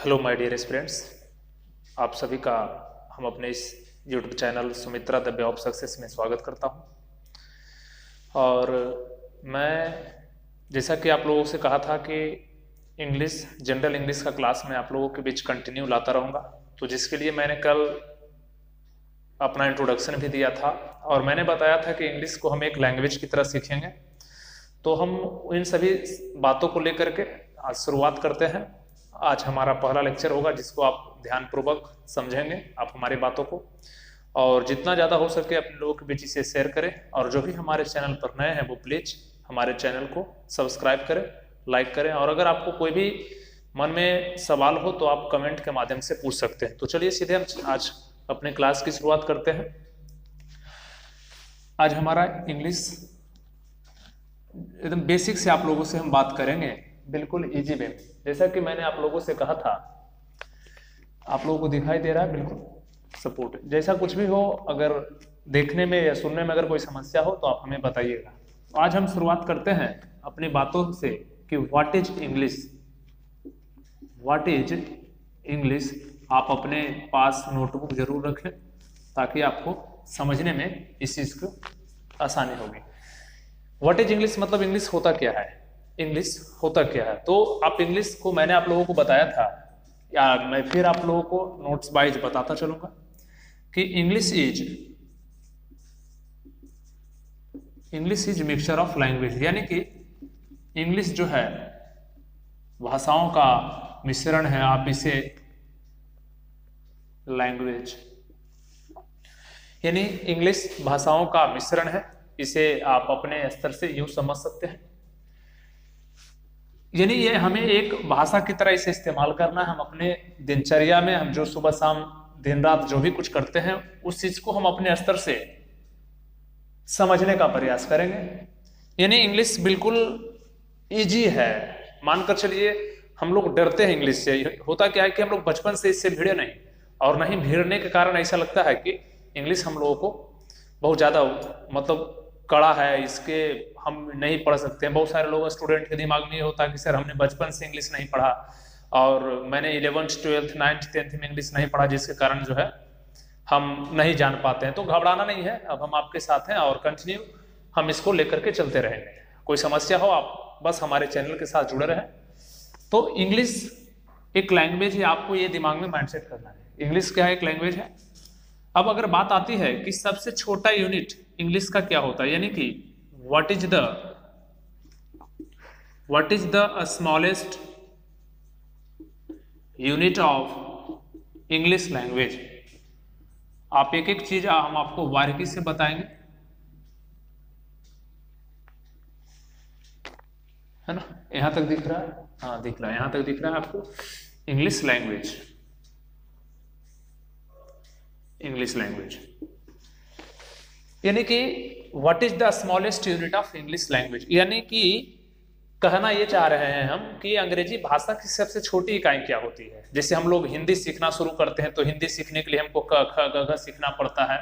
Hello my dear students, आप सभी का हम अपने इस YouTube channel Sumitra the way of success में स्वागत करता हूं। और मैं जैसा कि आप लोगों से कहा था कि इंग्लिश जनरल इंग्लिश का क्लास में आप लोगों के बीच कंटिन्यू लाता रहूँगा, तो जिसके लिए मैंने कल अपना इंट्रोडक्शन भी दिया था और मैंने बताया था कि इंग्लिश को हम एक लैंग्वेज की तरह सीखेंगे। तो हम इन सभी बातों को लेकर के आज शुरुआत करते हैं। आज हमारा पहला लेक्चर होगा जिसको आप ध्यानपूर्वक समझेंगे आप हमारी बातों को, और जितना ज़्यादा हो सके अपने लोगों के बीच इसे शेयर करें। और जो भी हमारे चैनल पर नए हैं वो प्लीज हमारे चैनल को सब्सक्राइब करें, लाइक करें, और अगर आपको कोई भी मन में सवाल हो तो आप कमेंट के माध्यम से पूछ सकते हैं। तो चलिए सीधे हम आज अपने क्लास की शुरुआत करते हैं। आज हमारा इंग्लिश एकदम बेसिक से आप लोगों से हम बात करेंगे, बिल्कुल इजी वे में। जैसा कि मैंने आप लोगों से कहा था, आप लोगों को दिखाई दे रहा है बिल्कुल सपोर्ट। जैसा कुछ भी हो, अगर देखने में या सुनने में अगर कोई समस्या हो तो आप हमें बताइएगा। तो आज हम शुरुआत करते हैं अपनी बातों से कि what is English. What is English आप अपने पास नोटबुक जरूर रखें ताकि आपको समझने में इस चीज को आसानी होगी। व्हाट इज इंग्लिश मतलब इंग्लिश होता क्या है, इंग्लिश होता क्या है। तो आप इंग्लिश को मैंने आप लोगों को बताया था, या मैं फिर आप लोगों को नोट्स वाइज बताता चलूंगा कि English is mixture of language, यानी कि इंग्लिश जो है भाषाओं का मिश्रण है। आप इसे लैंग्वेज यानी इंग्लिश भाषाओं का मिश्रण है, इसे आप अपने स्तर से यूं समझ सकते हैं। यानी ये हमें एक भाषा की तरह इसे इस्तेमाल करना है। हम अपने दिनचर्या में हम जो सुबह शाम दिन रात जो भी कुछ करते हैं उस चीज को हम अपने स्तर से समझने का प्रयास करेंगे। यानी इंग्लिश बिल्कुल इजी है। मानकर चलिए हम लोग डरते हैं इंग्लिश से। होता क्या है कि हम लोग बचपन से इससे भिड़े नहीं, और नहीं भिड़ने के कारण ऐसा लगता है कि इंग्लिश हम लोगों को बहुत ज्यादा मतलब कड़ा है, इसके हम नहीं पढ़ सकते हैं। बहुत सारे लोग स्टूडेंट के दिमाग में ये होता है कि सर हमने बचपन से इंग्लिश नहीं पढ़ा और मैंने 11th 12th 9th 10th में इंग्लिश नहीं पढ़ा, जिसके कारण जो है हम नहीं जान पाते हैं। तो घबराना नहीं है, अब हम आपके साथ हैं और कंटिन्यू हम इसको लेकर के चलते रहेंगे। कोई समस्या हो आप बस हमारे चैनल के साथ जुड़े रहें। तो इंग्लिश एक लैंग्वेज है, आपको ये दिमाग में माइंडसेट करना है। इंग्लिश क्या है, एक लैंग्वेज है। अब अगर बात आती है कि सबसे छोटा यूनिट इंग्लिश का क्या होता है, यानी कि what is the smallest unit of English language. आप एक एक चीज हम आपको बारीकी से बताएंगे, है ना। यहां तक दिख रहा है, हाँ दिख रहा है, यहां तक दिख रहा है आपको। इंग्लिश लैंग्वेज यानी कि what is the smallest unit of English language, यानी कि कहना ये चाह रहे हैं हम कि अंग्रेजी भाषा की सबसे छोटी इकाई क्या होती है। जैसे हम लोग हिंदी सीखना शुरू करते हैं तो हिंदी सीखने के लिए हमको क ख ग घ सीखना पड़ता है,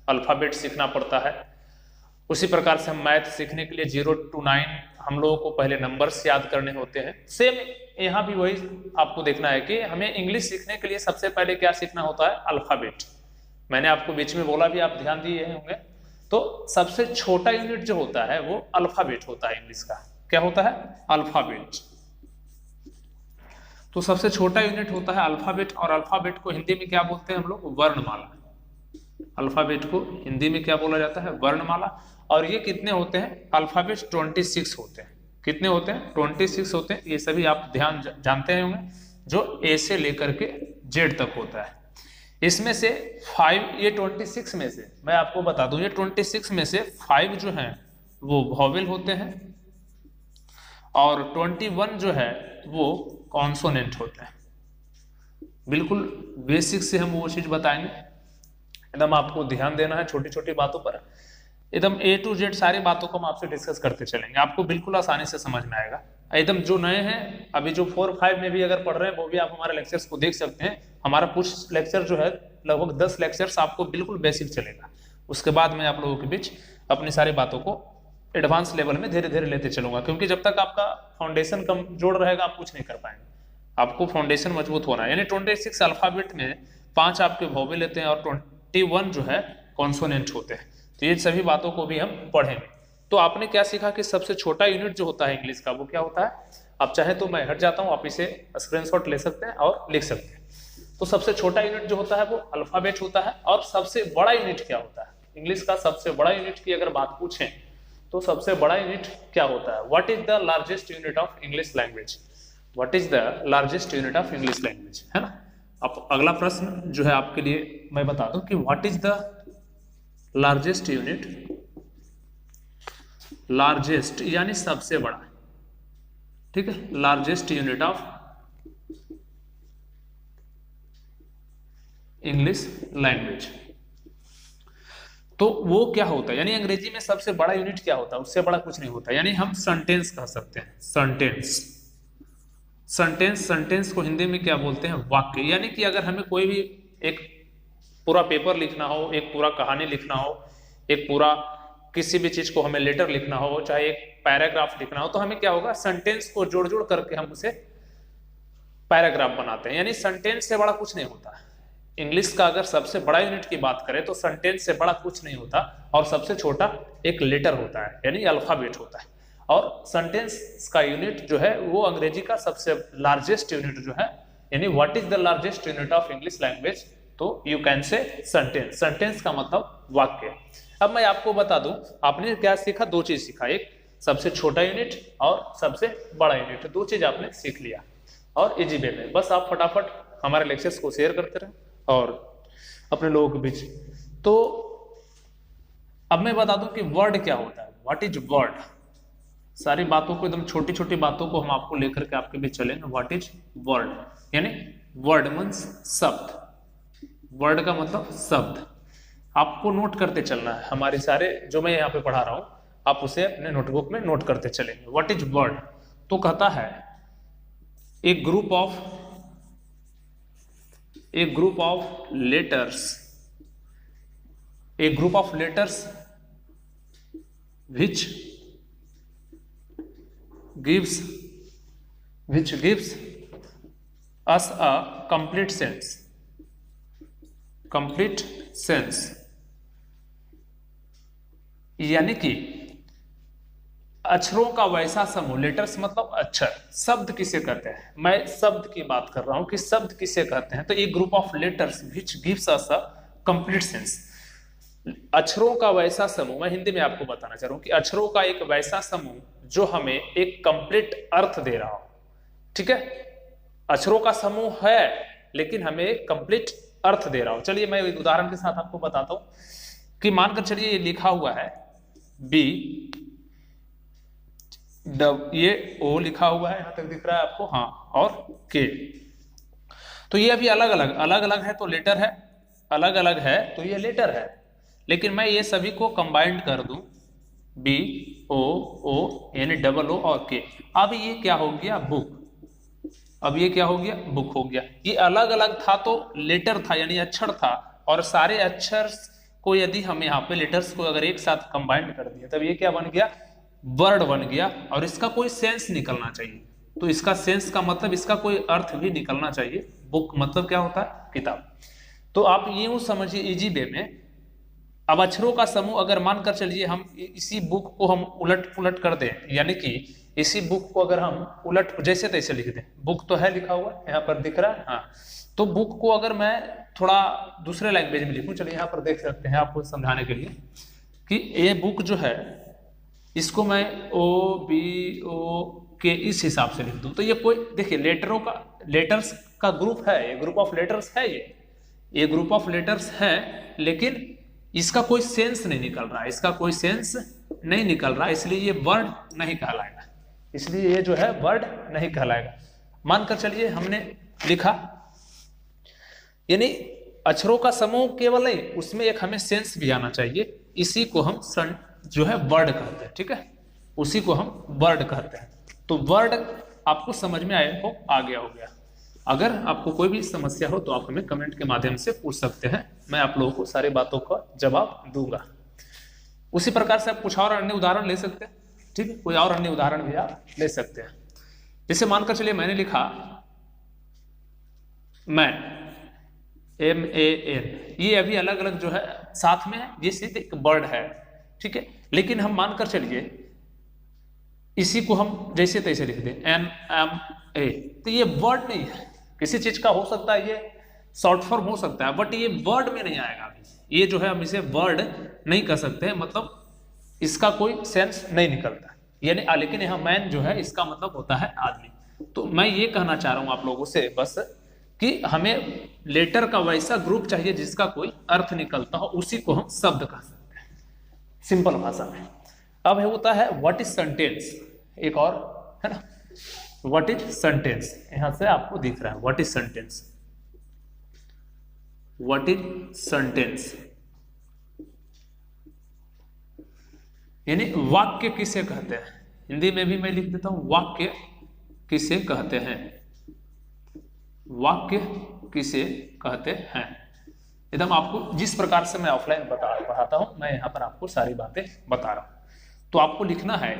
अल्फाबेट सीखना पड़ता है। उसी प्रकार से हम मैथ सीखने के लिए 0 to 9 हम लोगों को पहले नंबर्स याद करने होते हैं। सेम यहाँ भी वही आपको देखना है कि हमें इंग्लिश सीखने के लिए सबसे पहले क्या सीखना होता है, अल्फाबेट। मैंने आपको बीच में बोला भी, आप ध्यान दिए होंगे। तो सबसे छोटा यूनिट जो होता है वो अल्फाबेट होता है इंग्लिश का। क्या होता है, अल्फाबेट। तो सबसे छोटा यूनिट होता है अल्फाबेट, और अल्फाबेट को हिंदी में क्या बोलते हैं हम लोग, वर्णमाला। अल्फाबेट को हिंदी में क्या बोला जाता है, वर्णमाला। और ये कितने होते हैं, अल्फाबेट 26 होते हैं। कितने होते हैं, 26 होते हैं। ये सभी आप ध्यान जानते होंगे, जो ए से लेकर के जेड तक होता है। इसमें से 5, ये 26 में से मैं आपको बता दूं, ये 26 में से 5 जो हैं वो वॉवेल होते हैं, और 21 जो है वो कॉन्सोनेंट होते हैं। बिल्कुल बेसिक से हम वो चीज बताएंगे। एकदम आपको ध्यान देना है छोटी छोटी बातों पर। एकदम A to Z सारी बातों को हम आपसे डिस्कस करते चलेंगे, आपको बिल्कुल आसानी से समझ में आएगा। एकदम जो नए हैं, अभी जो 4 5 में भी अगर पढ़ रहे हैं, वो भी आप हमारे लेक्चर्स को देख सकते हैं। हमारा कुछ लेक्चर जो है लगभग 10 लेक्चर्स आपको बिल्कुल बेसिक चलेगा। उसके बाद मैं आप लोगों के बीच अपनी सारी बातों को एडवांस लेवल में धीरे धीरे लेते चलूंगा, क्योंकि जब तक आपका फाउंडेशन कमजोर रहेगा आप कुछ नहीं कर पाएंगे। आपको फाउंडेशन मजबूत होना है। यानी 26 अल्फाबेट में 5 आपके वोवेल लेते हैं और 21 जो है कॉन्सोनेंट होते हैं। तो ये सभी बातों को भी हम पढ़ेंगे। तो आपने क्या सीखा कि सबसे छोटा यूनिट जो होता है इंग्लिश का वो क्या होता है। आप चाहे तो मैं हट जाता हूं, आप इसे स्क्रीनशॉट ले सकते हैं और लिख सकते हैं। तो सबसे छोटा यूनिट जो होता है वो अल्फाबेट होता है। और सबसे बड़ा यूनिट क्या होता है इंग्लिश का, सबसे बड़ा यूनिट की अगर बात पूछें तो सबसे बड़ा यूनिट क्या होता है। What is the largest unit of English language, what is the largest unit of English language, है ना। अब अगला प्रश्न जो है आपके लिए मैं बता दूं कि what is the largest unit, largest यानी सबसे बड़ा, ठीक है, largest unit of English language. तो वो क्या होता है, यानी अंग्रेजी में सबसे बड़ा यूनिट क्या होता है, उससे बड़ा कुछ नहीं होता। यानी हम सेंटेंस कह सकते हैं, सेंटेंस। सेंटेंस को हिंदी में क्या बोलते हैं, वाक्य। यानी कि अगर हमें कोई भी एक पूरा पेपर लिखना हो, एक पूरा कहानी लिखना हो, एक पूरा किसी भी चीज को हमें लेटर लिखना हो, चाहे एक पैराग्राफ लिखना हो, तो हमें क्या होगा, सेंटेंस को जोड़ जोड़ करके हम उसे पैराग्राफ बनाते हैं। यानी सेंटेंस से बड़ा कुछ नहीं होता। इंग्लिश का अगर सबसे बड़ा यूनिट की बात करें तो सेंटेंस से बड़ा कुछ नहीं होता। और सबसे छोटा एक लेटर होता है, यानी अल्फाबेट होता है। और सेंटेंस का यूनिट जो है वो अंग्रेजी का सबसे लार्जेस्ट यूनिट जो है, यानी what is the largest unit of English language, तो you can say sentence. Sentence का मतलब वाक्य। अब मैं आपको बता दूं, आपने क्या सीखा, दो चीज सीखा, एक सबसे छोटा यूनिट और सबसे बड़ा यूनिट, दो चीज आपने सीख लिया और इजी वे में। बस आप फटाफट हमारे लेक्चर्स को शेयर करते रहें और अपने लोगों के बीच। तो अब मैं बता दूं कि वर्ड क्या होता है, व्हाट इज वर्ड। सारी बातों को, एकदम छोटी छोटी बातों को हम आपको लेकर के आपके बीच चलेंगे। व्हाट इज वर्ड, यानी वर्ड मीन्स शब्द। वर्ड का मतलब शब्द। आपको नोट करते चलना है, हमारे सारे जो मैं यहाँ पे पढ़ा रहा हूं आप उसे अपने नोटबुक में नोट करते चलेंगे। व्हाट इज वर्ड, तो कहता है एक group of letters, a group of letters which gives us a complete sense, यानी कि अक्षरों का वैसा समूह, लेटर्स मतलब अक्षर। शब्द किसे कहते हैं, मैं शब्द की बात कर रहा हूं कि शब्द किसे कहते हैं। तो एक group of letters which gives us a complete sense, अक्षरों का वैसा समूह। मैं हिंदी में आपको बताना चाह रहा हूं कि अक्षरों का एक वैसा समूह जो हमें एक कंप्लीट अर्थ दे रहा हो, ठीक है। अक्षरों का समूह है लेकिन हमें एक कंप्लीट अर्थ दे रहा हो। चलिए मैं एक उदाहरण के साथ आपको बताता हूं कि मानकर चलिए ये लिखा हुआ है बी, ये ओ लिखा हुआ है, यहां तक दिख रहा है आपको, हाँ, और के। तो ये अभी अलग अलग है तो लेटर है, अलग अलग है तो ये लेटर है। लेकिन मैं ये सभी को कंबाइंड कर दूं, बी ओ ओ यानी डबल ओ और के। अब ये क्या हो गया, बुक। अब ये क्या हो गया, बुक हो गया। ये अलग अलग था तो लेटर था, यानी अक्षर था। और सारे अक्षर को यदि हम यहाँ पे लेटर्स को अगर एक साथ कंबाइंड कर दिया तब ये क्या बन गया, वर्ड बन गया। और इसका कोई सेंस निकलना चाहिए, तो इसका सेंस का मतलब इसका कोई अर्थ भी निकलना चाहिए। बुक मतलब क्या होता है, किताब। तो आप यूं समझिए इजी वे में, अब अक्षरों का समूह अगर मानकर चलिए हम इसी बुक को हम उलट पुलट कर दें, यानी कि इसी बुक को अगर हम उलट जैसे तैसे लिख दें, बुक तो है लिखा हुआ यहाँ पर दिख रहा है, हाँ, तो बुक को अगर मैं थोड़ा दूसरे लैंग्वेज में लिखूं, चलिए यहाँ पर देख सकते हैं आपको समझाने के लिए कि ये बुक जो है इसको मैं ओ बी ओ के इस हिसाब से लिख दूं, तो ये कोई देखिए लेटर्स का ग्रुप है, ये ग्रुप ऑफ लेटर्स है, ये ग्रुप ऑफ लेटर्स है, लेकिन इसका कोई सेंस नहीं निकल रहा है, इसका कोई सेंस नहीं निकल रहा, इसलिए ये वर्ड नहीं कहलाएगा, इसलिए ये जो है वर्ड नहीं कहलाएगा। मानकर चलिए हमने लिखा, यानी अक्षरों का समूह केवल नहीं, उसमें एक हमें सेंस भी आना चाहिए, इसी को हम जो है वर्ड कहते हैं, ठीक है, उसी को हम वर्ड कहते हैं। तो वर्ड आपको समझ में आया हो, आ गया हो गया। अगर आपको कोई भी समस्या हो तो आप हमें कमेंट के माध्यम से पूछ सकते हैं, मैं आप लोगों को सारी बातों का जवाब दूंगा। उसी प्रकार से आप कुछ और अन्य उदाहरण ले सकते हैं, ठीक है, कोई और अन्य उदाहरण भी आप ले सकते हैं। जैसे मानकर चलिए मैंने लिखा मैन, MAN, ये अभी अलग अलग जो है साथ में है, ये सिर्फ एक वर्ड है, ठीक है। लेकिन हम मानकर चलिए इसी को हम जैसे तैसे लिख दें NMA, तो ये वर्ड नहीं है, किसी चीज का हो सकता है ये शॉर्ट फॉर्म हो सकता है, बट ये वर्ड में नहीं आएगा अभी। ये जो है हम इसे वर्ड नहीं कर सकते हैं, मतलब इसका कोई सेंस नहीं निकलता, यानी लेकिन यहाँ मैन जो है इसका मतलब होता है आदमी। तो मैं ये कहना चाह रहा हूं आप लोगों से बस कि हमें लेटर का वैसा ग्रुप चाहिए जिसका कोई अर्थ निकलता हो, उसी को हम शब्द कह सकते हैं सिंपल भाषा में। अब होता है व्हाट इज सेंटेंस, एक और है ना, व्हाट इज सेंटेंस, यहां से आपको दिख रहा है what is sentence. What is sentence यानी वाक्य किसे कहते हैं, हिंदी में भी मैं लिख देता हूं वाक्य किसे कहते हैं, वाक्य किसे कहते हैं। एकदम आपको जिस प्रकार से मैं ऑफलाइन पढ़ाता हूं, मैं यहां पर आपको सारी बातें बता रहा हूं, तो आपको लिखना है।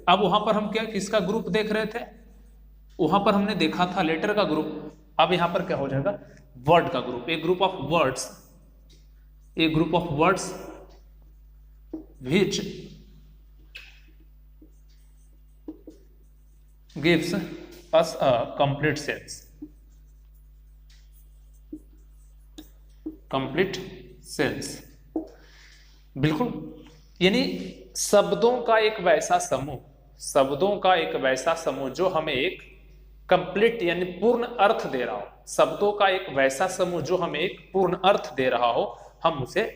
अब वहां पर हम क्या किसका ग्रुप देख रहे थे, वहां पर हमने देखा था लेटर का ग्रुप, अब यहां पर क्या हो जाएगा वर्ड का group, A group of words, a group of words which gives us a complete sense, complete sense, बिल्कुल, यानी शब्दों का एक वैसा समूह, शब्दों का एक वैसा समूह जो हमें एक कंप्लीट यानी पूर्ण अर्थ दे रहा हो, शब्दों का एक वैसा समूह जो हमें एक पूर्ण अर्थ दे रहा हो, हम उसे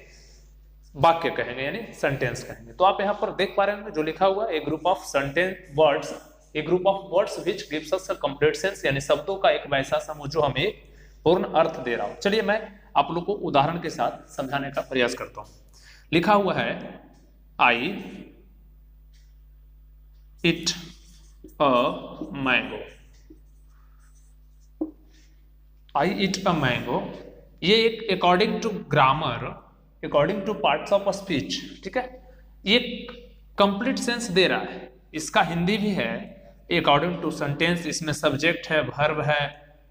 वाक्य कहेंगे यानी सेंटेंस कहेंगे। तो आप यहां पर देख पा रहे हैं जो लिखा हुआ a group of sentence words, a group of words which gives us a complete sense, यानी शब्दों का एक वैसा समूह जो हमें एक पूर्ण अर्थ दे रहा हो। चलिए मैं आप लोग को उदाहरण के साथ समझाने का प्रयास करता हूं। लिखा हुआ है I eat a mango, I eat a mango, ये एक according to grammar, according to parts of a speech, ठीक है, ये कंप्लीट सेंस दे रहा है। इसका हिंदी भी है अकॉर्डिंग टू सेंटेंस, इसमें सब्जेक्ट है, वर्ब है,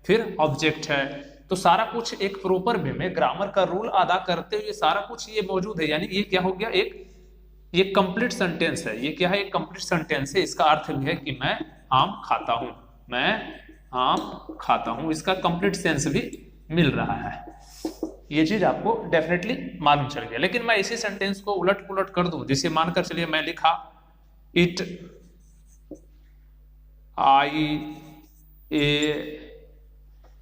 फिर ऑब्जेक्ट है, तो सारा कुछ एक प्रॉपर वे में ग्रामर का रूल अदा करते हुए सारा कुछ ये मौजूद है। यानी ये क्या हो गया, एक ये कंप्लीट सेंटेंस है। ये क्या है, एक कंप्लीट सेंटेंस है। इसका अर्थ भी है कि मैं आम खाता हूं, मैं आम खाता हूं, इसका कंप्लीट सेंस भी मिल रहा है। ये चीज आपको डेफिनेटली मालूम चल गया। लेकिन मैं इसी सेंटेंस को उलट पुलट कर दूं, जैसे मानकर चलिए मैं लिखा eat I a,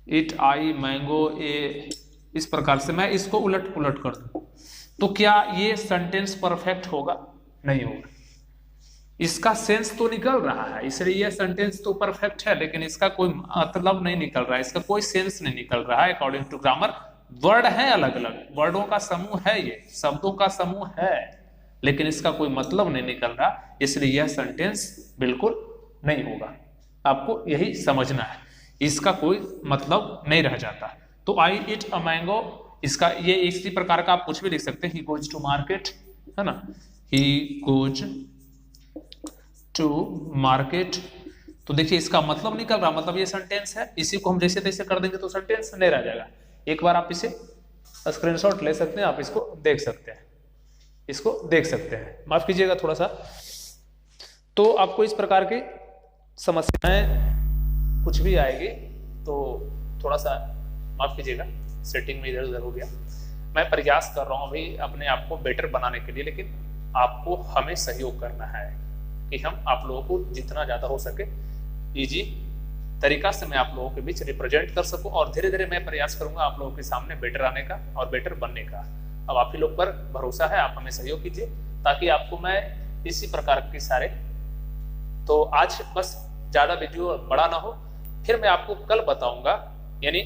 eat I mango a, इस प्रकार से मैं इसको उलट पुलट कर दूं, तो क्या ये सेंटेंस परफेक्ट होगा? नहीं होगा। इसका सेंस तो निकल रहा है, इसलिए यह सेंटेंस तो परफेक्ट है, लेकिन इसका कोई मतलब नहीं निकल रहा है, इसका कोई सेंस नहीं निकल रहा है अकॉर्डिंग टू ग्रामर। वर्ड है अलग अलग, वर्डों का समूह है, ये शब्दों का समूह है, लेकिन इसका कोई मतलब नहीं निकल रहा, इसलिए यह सेंटेंस बिल्कुल नहीं होगा। आपको यही समझना है, इसका कोई मतलब नहीं रह जाता। तो आई इट अ मैंगो, इसका ये इसी प्रकार का आप कुछ भी लिख सकते हैं, ही गोज टू मार्केट, है ना, ही गोज टू मार्केट। तो देखिए इसका मतलब निकल रहा, मतलब ये सेंटेंस है। इसी को हम जैसे तैसे कर देंगे तो सेंटेंस नहीं रह जाएगा। एक बार आप इसे स्क्रीनशॉट ले सकते हैं, आप इसको देख सकते हैं, इसको देख सकते हैं, माफ कीजिएगा थोड़ा सा। तो आपको इस प्रकार की समस्याएं कुछ भी आएगी तो थोड़ा सा माफ कीजिएगा, सेटिंग में इधर उधर हो गया। मैं प्रयास कर रहा हूं अभी अपने आप को बेटर बनाने के लिए, लेकिन आपको हमें सहयोग करना है कि हम आप लोगों को जितना ज्यादा हो सके इजी तरीका से मैं आप लोगों के बीच रिप्रेजेंट कर सकूं, और धीरे धीरे मैं प्रयास करूंगा आप लोगों के सामने बेटर आने का और बेटर बनने का। अब आप ही लोग पर भरोसा है, आप हमें सहयोग कीजिए ताकि आपको मैं इसी प्रकार के सारे, तो आज बस ज्यादा वीडियो बड़ा ना हो, फिर मैं आपको कल बताऊंगा, यानी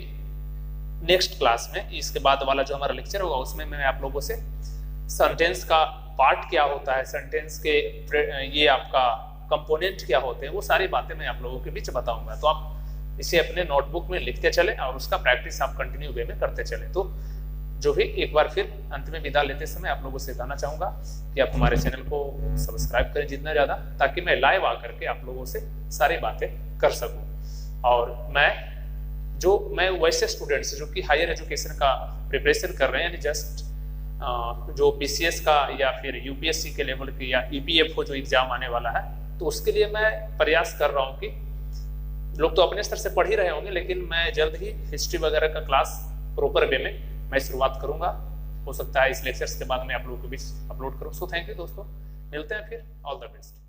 नेक्स्ट क्लास में, इसके बाद वाला जो हमारा लेक्चर होगा उसमें मैं आप लोगों से सेंटेंस का पार्ट क्या होता है, सेंटेंस के ये आपका कंपोनेंट क्या होते हैं, वो सारी बातें मैं आप लोगों के बीच बताऊंगा। तो आप इसे अपने नोटबुक में लिखते चले और उसका प्रैक्टिस आप कंटिन्यू वे में करते चले। तो जो भी एक बार फिर अंत में विदा लेते समय आप लोगों से कहना चाहूंगा कि आप हमारे चैनल को सब्सक्राइब करें जितना ज्यादा, ताकि मैं लाइव आकर के आप लोगों से सारी बातें कर सकूं। और मैं जो मैं वैसे स्टूडेंट्स जो कि हायर एजुकेशन का प्रिपरेशन कर रहे हैं, यानी जस्ट जो BCS का या फिर UPSC के लेवल की या EPFO जो एग्जाम आने वाला है, तो उसके लिए मैं प्रयास कर रहा हूँ कि लोग तो अपने स्तर से पढ़ ही रहे होंगे, लेकिन मैं जल्द ही हिस्ट्री वगैरह का क्लास प्रॉपर वे में मैं शुरुआत करूंगा। हो सकता है इस लेक्चर्स के बाद मैं आप लोगों के बीच अपलोड करूँ। सो थैंक यू दोस्तों, मिलते हैं फिर, ऑल द बेस्ट।